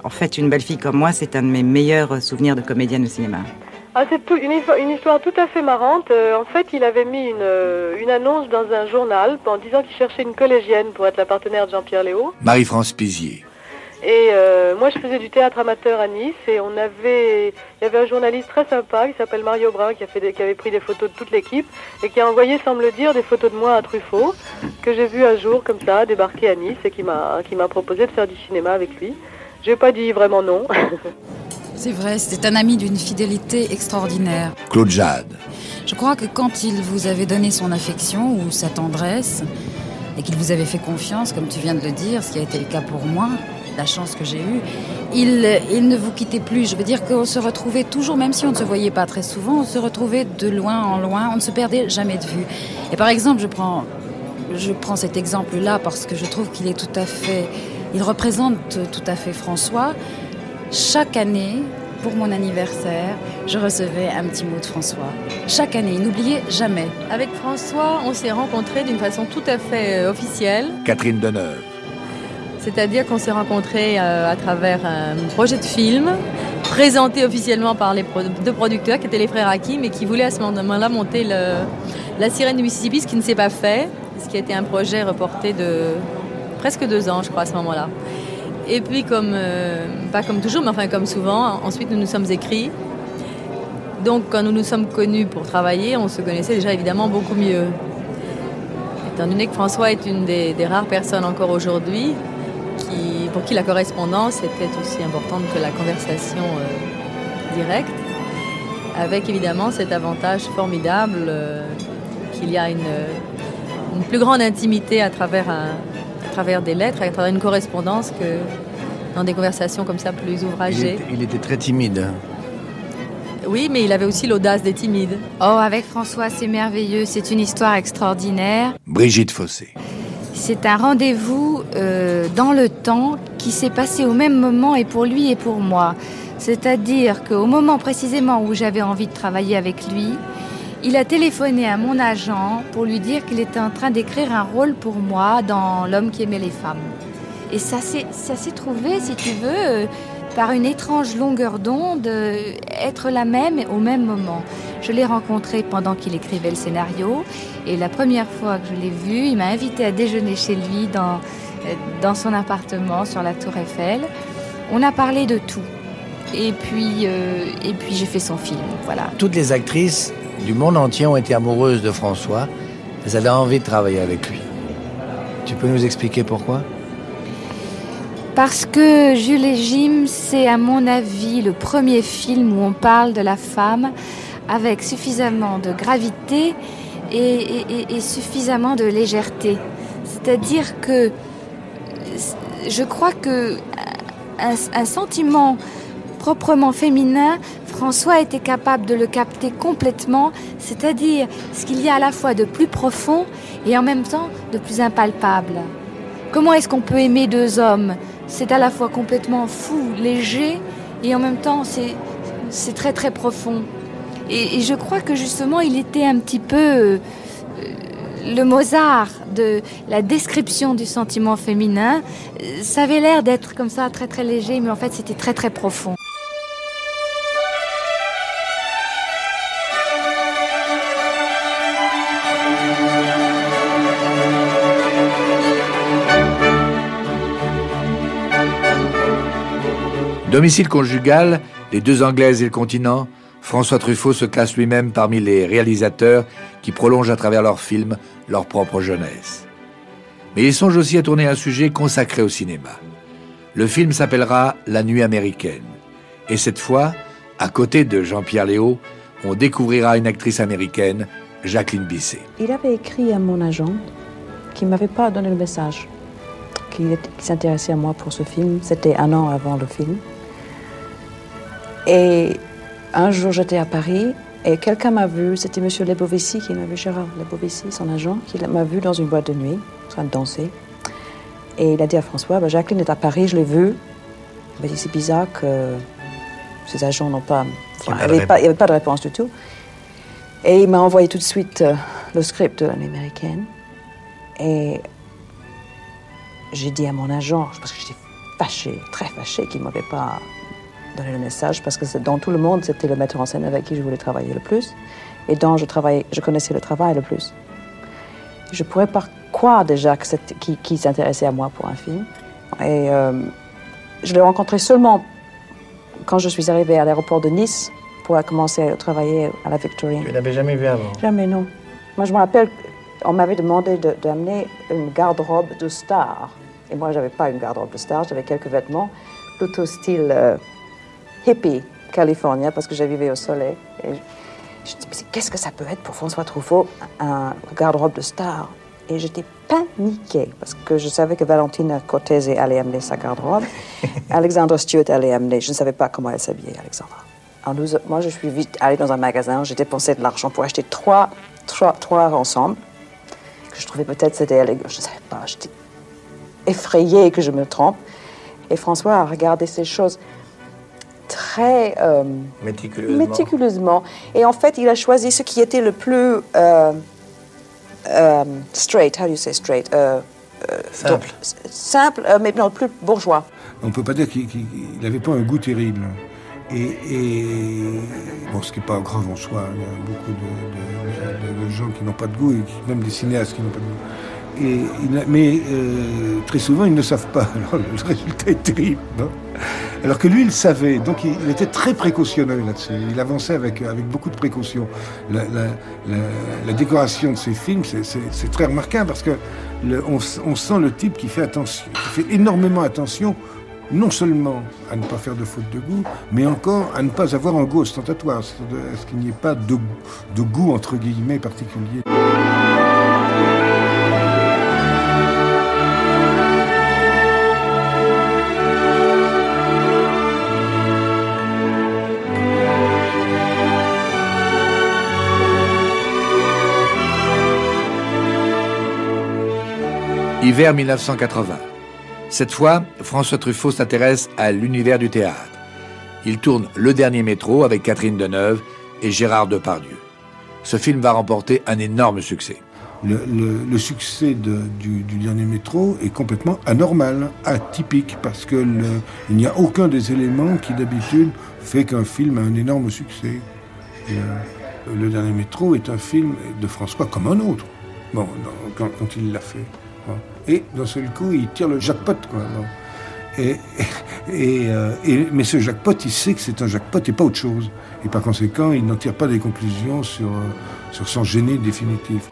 en fait, Une belle fille comme moi, c'est un de mes meilleurs souvenirs de comédienne au cinéma. Ah, c'est une histoire tout à fait marrante. En fait, il avait mis une annonce dans un journal en disant qu'il cherchait une collégienne pour être la partenaire de Jean-Pierre Léaud. Marie-France Pizier. Et moi, je faisais du théâtre amateur à Nice et il y avait un journaliste très sympa qui s'appelle Mario Brun qui avait pris des photos de toute l'équipe et qui a envoyé, semble dire, des photos de moi à Truffaut que j'ai vu un jour comme ça débarquer à Nice et qui m'a proposé de faire du cinéma avec lui. J'ai pas dit vraiment non. C'est vrai, c'était un ami d'une fidélité extraordinaire. Claude Jade. Je crois que quand il vous avait donné son affection ou sa tendresse et qu'il vous avait fait confiance, comme tu viens de le dire, ce qui a été le cas pour moi, la chance que j'ai eue, il ne vous quittait plus. Je veux dire qu'on se retrouvait toujours, même si on ne se voyait pas très souvent, on se retrouvait de loin en loin, on ne se perdait jamais de vue. Et par exemple, je prends cet exemple-là parce que je trouve qu'il est tout à fait... Il représente tout à fait François. Chaque année, pour mon anniversaire, je recevais un petit mot de François. Chaque année, il n'oubliait jamais. Avec François, on s'est rencontrés d'une façon tout à fait officielle. Catherine Deneuve. C'est-à-dire qu'on s'est rencontrés à travers un projet de film présenté officiellement par les deux producteurs qui étaient les frères Hakim et qui voulaient à ce moment-là monter La Sirène du Mississippi, ce qui ne s'est pas fait, ce qui a été un projet reporté de presque 2 ans, je crois, à ce moment-là. Et puis, pas comme toujours, mais enfin comme souvent, ensuite nous nous sommes écrits. Donc quand nous nous sommes connus pour travailler, on se connaissait déjà évidemment beaucoup mieux. Étant donné que François est une des rares personnes encore aujourd'hui pour qui la correspondance était aussi importante que la conversation directe, avec évidemment cet avantage formidable qu'il y a une plus grande intimité à travers des lettres, à travers une correspondance que dans des conversations comme ça plus ouvragées. Il était très timide. Oui, mais il avait aussi l'audace des timides. Oh, avec François, c'est merveilleux, c'est une histoire extraordinaire. Brigitte Fossé. C'est un rendez-vous dans le temps qui s'est passé au même moment et pour lui et pour moi. C'est-à-dire qu'au moment précisément où j'avais envie de travailler avec lui, il a téléphoné à mon agent pour lui dire qu'il était en train d'écrire un rôle pour moi dans L'homme qui aimait les femmes. Et ça s'est trouvé, si tu veux, par une étrange longueur d'onde, être la même au même moment. Je l'ai rencontré pendant qu'il écrivait le scénario et la première fois que je l'ai vu, il m'a invité à déjeuner chez lui dans son appartement sur la Tour Eiffel. On a parlé de tout. Et puis j'ai fait son film, voilà. Toutes les actrices du monde entier ont été amoureuses de François. Elles avaient envie de travailler avec lui. Tu peux nous expliquer pourquoi ? Parce que Jules et Jim, c'est à mon avis le premier film où on parle de la femme avec suffisamment de gravité et suffisamment de légèreté. C'est-à-dire que je crois que un sentiment proprement féminin, François était capable de le capter complètement, c'est-à-dire ce qu'il y a à la fois de plus profond et en même temps de plus impalpable. Comment est-ce qu'on peut aimer 2 hommes ? C'est à la fois complètement fou, léger, et en même temps, c'est très très profond. Et je crois que justement, il était un petit peu le Mozart de la description du sentiment féminin. Ça avait l'air d'être comme ça, très très léger, mais en fait, c'était très très profond. Domicile conjugal, Les 2 Anglaises et le continent, François Truffaut se classe lui-même parmi les réalisateurs qui prolongent à travers leurs films leur propre jeunesse. Mais il songe aussi à tourner un sujet consacré au cinéma. Le film s'appellera La Nuit américaine. Et cette fois, à côté de Jean-Pierre Léaud, on découvrira une actrice américaine, Jacqueline Bisset. Il avait écrit à mon agent qui ne m'avait pas donné le message, qui s'intéressait à moi pour ce film. C'était 1 an avant le film. Et un jour, j'étais à Paris et quelqu'un m'a vu, c'était M. Lebovici qui m'a vu, Gérard Lebovici, son agent, qui m'a vu dans une boîte de nuit, en train de danser. Et il a dit à François, Jacqueline est à Paris, je l'ai vue. Il m'a dit, c'est bizarre que ses agents n'ont pas... Enfin, il n'y avait pas de réponse du tout. Et il m'a envoyé tout de suite le script de La Nuit américaine. Et j'ai dit à mon agent, parce que j'étais fâchée, très fâchée, qu'il ne m'avait pas donné le message, parce que dans tout le monde, c'était le metteur en scène avec qui je voulais travailler le plus, et dont je connaissais le travail le plus. Je ne pourrais pas croire déjà qu'il s'intéressait à moi pour un film. Et je l'ai rencontré seulement quand je suis arrivée à l'aéroport de Nice pour commencer à travailler à la Victorine. Tu ne l'avais jamais vu avant? Jamais, non. Moi, je me rappelle, on m'avait demandé d'amener une garde-robe de star. Et moi, je n'avais pas une garde-robe de star, j'avais quelques vêtements, plutôt style hippie californien, parce que j'ai vécu au soleil. Et je me dis, qu'est-ce que ça peut être pour François Truffaut, un garde-robe de star? Et j'étais paniquée parce que je savais que Valentina Cortese allait amener sa garde-robe. Alexandra Stewart allait amener. Je ne savais pas comment elle s'habillait, Alexandra. Alors moi, je suis vite allée dans un magasin. J'ai dépensé de l'argent pour acheter trois ensemble. Que je trouvais peut-être c'était élégant. Je ne savais pas. J'étais effrayée que je me trompe. Et François a regardé ces choses très méticuleusement. Et en fait, il a choisi ce qui était le plus straight. How do you say straight? Simple. Simple, mais non, plus bourgeois. On ne peut pas dire qu'il n'avait pas un goût terrible. Et bon, ce qui n'est pas grave en soi. Il y a beaucoup de gens qui n'ont pas de goût, et même des cinéastes qui n'ont pas de goût. Mais très souvent, ils ne savent pas. Alors, le résultat est terrible. Non, alors que lui, il savait. Donc, il était très précautionneux là-dessus. Il avançait avec beaucoup de précaution. La décoration de ses films, c'est très remarquable parce que on sent le type qui fait attention, qui fait énormément attention, non seulement à ne pas faire de faute de goût, mais encore à ne pas avoir un goût ostentatoire. À ce qu'il n'y ait pas de goût, entre guillemets, particulier. Hiver 1980. Cette fois, François Truffaut s'intéresse à l'univers du théâtre. Il tourne Le Dernier Métro avec Catherine Deneuve et Gérard Depardieu. Ce film va remporter un énorme succès. Le succès du Dernier Métro est complètement anormal, atypique, parce que il n'y a aucun des éléments qui d'habitude fait qu'un film a un énorme succès. Le Dernier Métro est un film de François comme un autre, bon, quand il l'a fait. Et d'un seul coup, il tire le jackpot, quoi. Mais ce jackpot, il sait que c'est un jackpot et pas autre chose. Et par conséquent, il n'en tire pas des conclusions sur son génie définitif.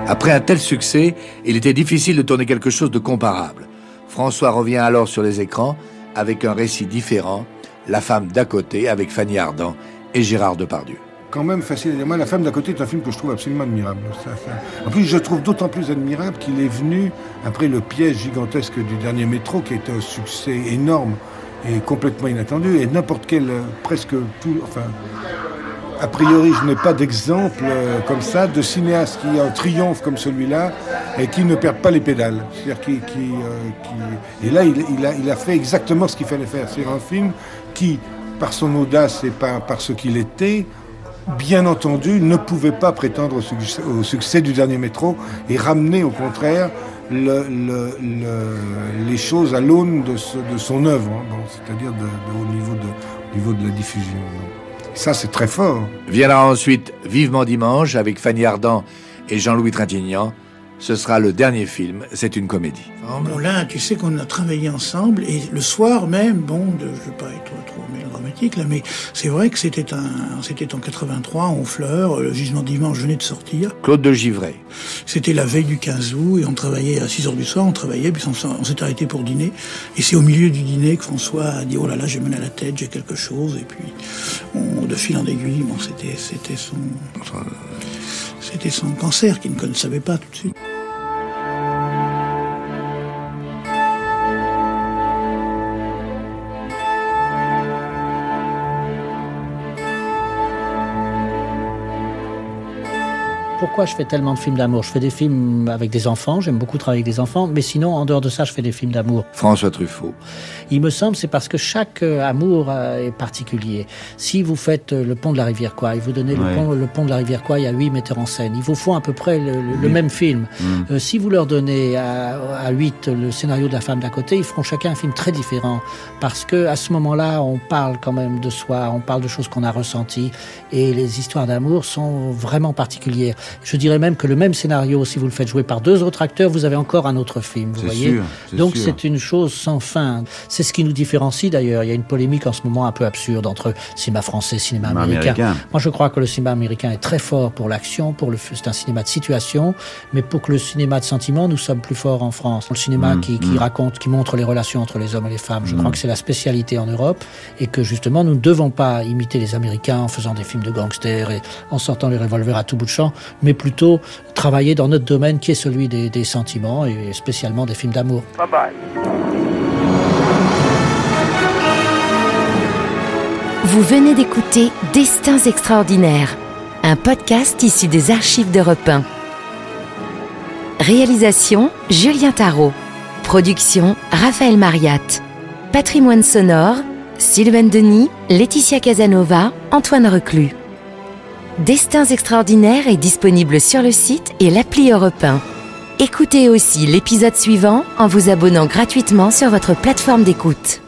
Après un tel succès, il était difficile de tourner quelque chose de comparable. François revient alors sur les écrans avec un récit différent, La femme d'à côté avec Fanny Ardant et Gérard Depardieu. Quand même facile à dire. Moi, La femme d'à côté est un film que je trouve absolument admirable. En plus, je trouve d'autant plus admirable qu'il est venu après le piège gigantesque du Dernier Métro, qui était un succès énorme et complètement inattendu. Et n'importe quel, presque tout, enfin... A priori, je n'ai pas d'exemple comme ça de cinéaste qui a un triomphe comme celui-là et qui ne perd pas les pédales. C'est-à-dire et là, il a fait exactement ce qu'il fallait faire. C'est un film qui, par son audace et par ce qu'il était, bien entendu, ne pouvait pas prétendre au succès du Dernier Métro et ramener au contraire les choses à l'aune de son œuvre, hein, c'est-à-dire au niveau de la diffusion. Ça, c'est très fort. Viendra ensuite Vivement Dimanche avec Fanny Ardant et Jean-Louis Trintignant. Ce sera le dernier film, c'est une comédie. Bon, là, tu sais qu'on a travaillé ensemble et le soir même, je ne veux pas être trop mélodramatique là, mais c'est vrai que c'était en 83, Honfleur, le Vivement Dimanche venait de sortir. Claude de Givray. C'était la veille du 15 août et on travaillait à 6h du soir, puis on s'est arrêté pour dîner. Et c'est au milieu du dîner que François a dit « Oh là là, j'ai mal à la tête, j'ai quelque chose ». Et puis, de fil en aiguille, c'était son cancer qu'il ne savait pas tout de suite. Pourquoi je fais tellement de films d'amour? Je fais des films avec des enfants, j'aime beaucoup travailler avec des enfants, mais sinon, en dehors de ça, je fais des films d'amour. François Truffaut. Il me semble, c'est parce que chaque amour est particulier. Si vous faites Le Pont de la Rivière Kwai, vous donnez le pont de la Rivière Kwai à 8 metteurs en scène, il vous faut à peu près le même film. Si vous leur donnez à 8 le scénario de La femme d'à côté, ils feront chacun un film très différent, parce que à ce moment-là, on parle quand même de soi, on parle de choses qu'on a ressenties, et les histoires d'amour sont vraiment particulières. Je dirais même que le même scénario, si vous le faites jouer par 2 autres acteurs, vous avez encore un autre film, vous voyez. Donc c'est une chose sans fin. C'est ce qui nous différencie d'ailleurs. Il y a une polémique en ce moment un peu absurde entre cinéma français et cinéma américain. Moi je crois que le cinéma américain est très fort pour l'action, c'est un cinéma de situation, mais pour que le cinéma de sentiment, nous sommes plus forts en France. Le cinéma qui raconte, qui montre les relations entre les hommes et les femmes, je crois que c'est la spécialité en Europe et que justement nous ne devons pas imiter les Américains en faisant des films de gangsters et en sortant les revolvers à tout bout de champ, mais plutôt travailler dans notre domaine qui est celui des sentiments et spécialement des films d'amour. Bye bye. Vous venez d'écouter Destins extraordinaires, un podcast issu des archives d'Europe 1. Réalisation Julien Tarot. Production Raphaël Mariat. Patrimoine sonore Sylvain Denis, Laetitia Casanova, Antoine Reclus. Destins extraordinaires est disponible sur le site et l'appli Europe 1. Écoutez aussi l'épisode suivant en vous abonnant gratuitement sur votre plateforme d'écoute.